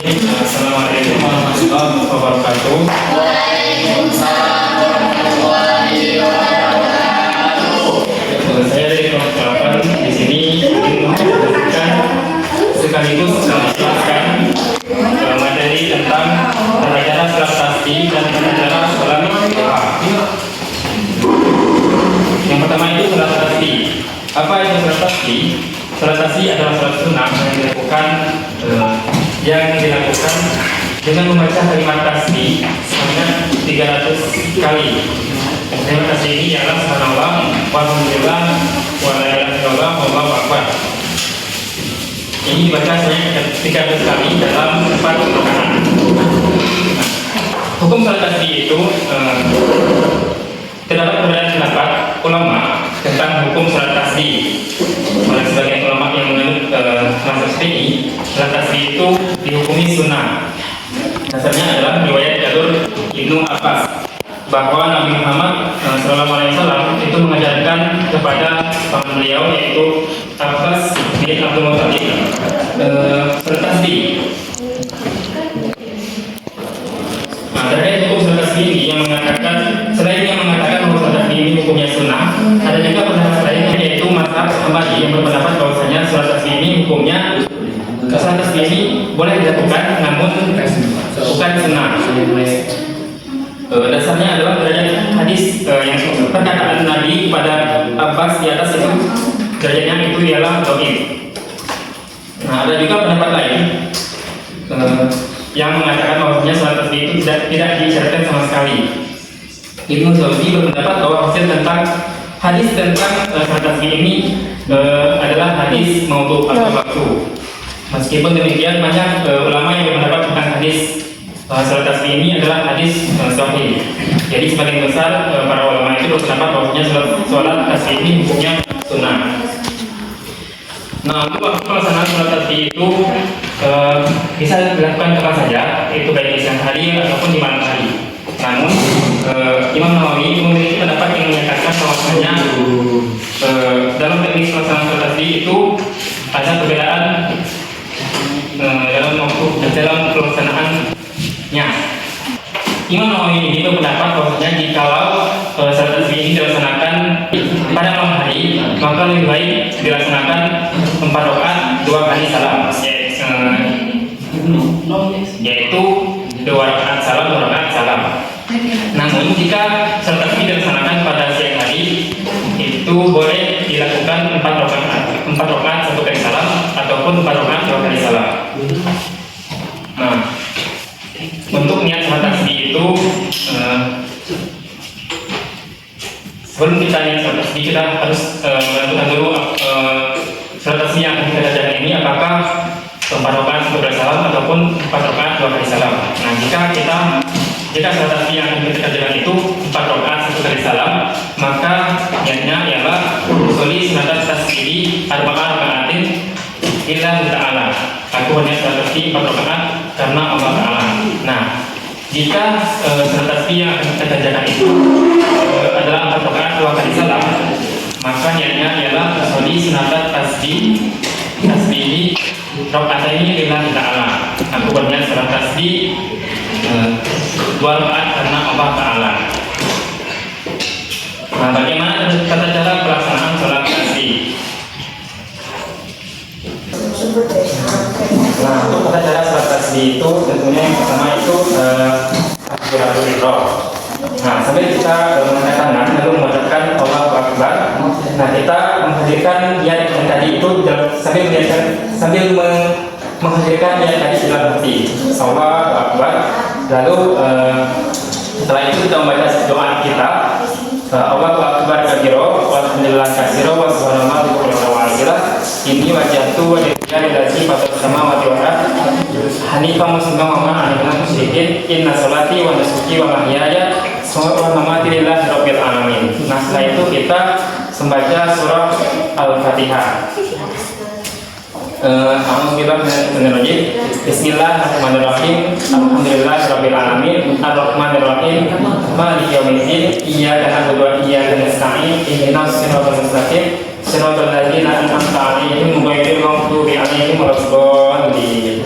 Assalamualaikum warahmatullahi wabarakatuh. Waalaikumsalam warahmatullahi wabarakatuh. Saya dari kelompok 8 di sini ingin memberikan sekaligus menjelaskan materi tentang tata cara salat tasbih dan tata cara salat duha. Yang pertama itu salat tasbih. Apa itu salat tasbih? Salat tasbih adalah salat sunnah yang dilakukan dengan membaca kalimat tasbih sebanyak 300 kali. Kalimat tasbih ini ialah subhanallah, walhamdulillah, wa la ilaha illallah, wallahu akbar. Ini dibaca sebanyak 300 kali dalam 4 rakaat. Hukum salat tasbih itu terdapat perbedaan pendapat ulama tentang hukum salat tasbih. Oleh sebagian ulama yang menganut mazhab Syafi'i, salat tasbih itu dihukumi sunnah. Dasarnya adalah riwayat jalur Ibnu Abbas bahwa Nabi Muhammad SAW itu mengajarkan kepada paman beliau yaitu Abbas bin Abdul Muthalib salat tasbih. Terkait hukum salat tasbih ini yang mengatakan, selain yang mengatakan bahwa salat tasbih ini hukumnya sunnah, ada juga pendapat lain yaitu mazhab Hambali yang berpendapat bahwasanya salat tasbih ini hukumnya salat tasbih ini boleh dilakukan namun bukan sunnah. Dasarnya adalah derajat hadis yang perkataan Nabi pada Abbas di atas itu derajatnya itu ialah dhaif. Nah, ada juga pendapat lain yang mengatakan bahwasanya salat tasbih itu tidak disyaratkan sama sekali. Ibnu Jauzi berpendapat bahwa hasil tentang hadis tentang salat tasbih ini adalah hadis maudhu atau palsu. Meskipun demikian, banyak ulama yang berpendapat tentang hadis salat tasbih ini adalah hadis sahih. Jadi sebagian besar para ulama itu berpendapat bahwasanya salat tasbih ini hukumnya sunnah. Nah, untuk waktu pelaksanaan salat tasbih itu bisa dilakukan kapan saja, itu baik di siang hari ataupun di malam hari. Namun Imam Nawawi memiliki pendapat yang menyatakan bahwasanya dalam teknik pelaksanaan salat tasbih itu ada perbedaan dalam pelaksanaannya. Imam Nawawi ini berpendapat bahwasanya jikalau salat tasbih ini dilaksanakan pada malam hari, maka lebih baik dilaksanakan 4 rakaat 2 kali salam, yaitu 2 rakaat salam 2 rakaat salam. Namun jika salat tasbih dilaksanakan pada siang hari, itu boleh dilakukan 4 rakaat 1 kali salam ataupun 4 rakaat 2 kali salam. Nah, untuk niat salat tasbih itu sebelum kita niat salat tasbih kita harus menentukan dulu salat tasbih yang kita kerjakan ini apakah 4 rakaat 1 kali salam ataupun 4 rakaat 2 kali salam. Nah, jika salat tasbih yang kita kerjakan itu 4 rakaat 1 kali salam, maka niatnya ialah sholli sunnatat tasbih arba'ah rakaatin lillahi ta'ala. Aku berniat salat tasbih 4 rakaat karena Allah Ta'ala. Nah, jika salat tasbih yang akan kita kerjakan itu adalah 4 rakaat 2 kali salam, maka niatnya ialah sholli sunnatat tasbih rakaataini lillahi ta'ala. Aku berniat salat tasbih 2 rakaat karena Allah Ta'ala. Nah, bagaimana tata cara pelaksanaan salat tasbih? Nah, untuk tata cara salat tasbih itu tentunya yang pertama itu takbiratul ihram. Nah, sambil kita mengangkat tangan lalu mengucapkan Allahu Akbar. Nah, kita menghadirkan niat yang tadi itu sambil menghadirkan niat tadi dalam hati. Allahu Akbar. Lalu setelah itu kita membaca doa kita. Allahu Akbar kabiro, walhamdulillah katsiro, wa subhanallahi wa bihamdihi. Inni wajjahtu wajhiya lillazi fatara samawati wal ardh hanifan musliman wa ma ana minal musyrikin. Inna sholati wa nusuki wa mahyaya wa mamati lillahi rabbil alamin. Nah, setelah itu kita membaca surah Al-Fatihah. Bismillahirrahmanirrahim. Alhamdulillahirabbil alamin. Arrahmanirrahim. Maliki yaumiddin. Iyyaka na'budu wa iyyaka nasta'in. Ihdinas siratal mustaqim. Siratal ladzina an'amta 'alaihim ghairil maghdubi 'alaihim waladdallin.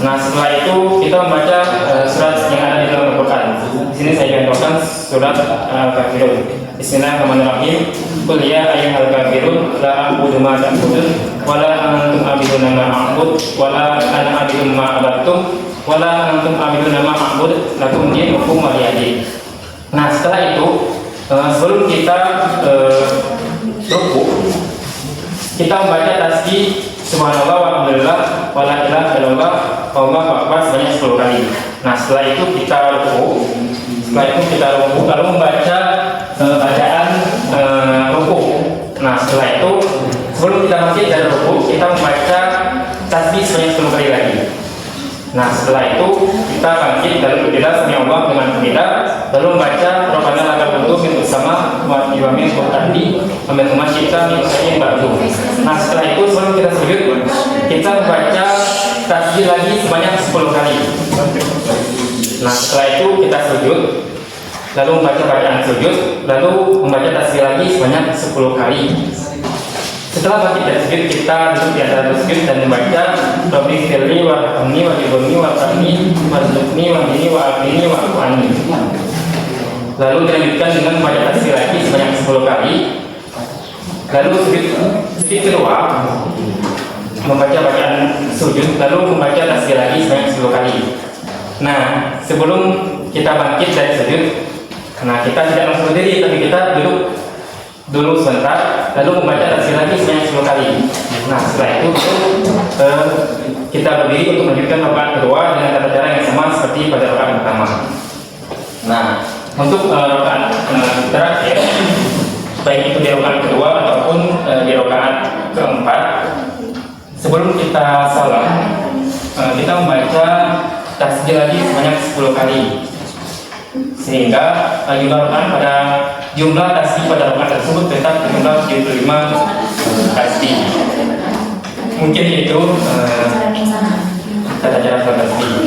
Nah, Nah, setelah itu kita membaca surat yang ada di dalam Al-Quran. Di sini saya contohkan surat Al-Kafirun. Bismillahirrahmanirrahim. Qul ya ayyuhal kafirun la a'budu ma ta'budun wa la antum a'buduna ma a'bud wa la ana a'budu ma abattum wa la antum a'buduna ma a'bud lakum dinukum waliyadin. Nah, setelah itu sebelum kita rukuk, kita membaca tasbih subhanallah walhamdulillah wala ilaha illallah wallahu akbar sebanyak 10 kali. Nah, setelah itu kita rukuk. Lalu membaca bacaan rukuk. Nah, setelah itu sebelum kita bangkit dari rukuk, kita membaca tasbih sebanyak 10 kali lagi. Nah, setelah itu kita bangkit dari berbeda sami Allah dengan berbeda, lalu membaca Rabbana lakal hamdu min sama wa min qur'ani wa min masyita min sayyin ba'du. Nah, setelah itu sebelum kita sujud, kita membaca tasbih lagi sebanyak 10 kali. Nah, setelah itu kita sujud, lalu membaca bacaan sujud, lalu membaca tasbih lagi sebanyak 10 kali. Setelah bangkit dari sujud, kita duduk di atas sujud dan membaca Rabbi firli warhamni wajibni warhamni warzuqni wahdini wa'afini wa'afani. Lalu dilanjutkan dengan membaca tasbih lagi sebanyak 10 kali. Lalu sujud kedua, membaca bacaan sujud, lalu membaca tasbih lagi sebanyak 10 kali. Nah, sebelum kita bangkit dari sujud, nah kita tidak langsung berdiri, tapi kita duduk dulu sebentar, lalu membaca tasbih lagi sebanyak 10 kali. Nah, setelah itu kita berdiri untuk melanjutkan rakaat kedua dengan tata cara yang sama seperti pada rakaat pertama. Nah, untuk rakaat terakhir, baik itu di rakaat kedua ataupun di rakaat keempat, sebelum kita salam, kita membaca tasbih lagi sebanyak 10 kali, sehingga jumlah tasbih pada rakaat tersebut tetap berjumlah 75 tasbih. Mungkin itu tata cara salat tasbih.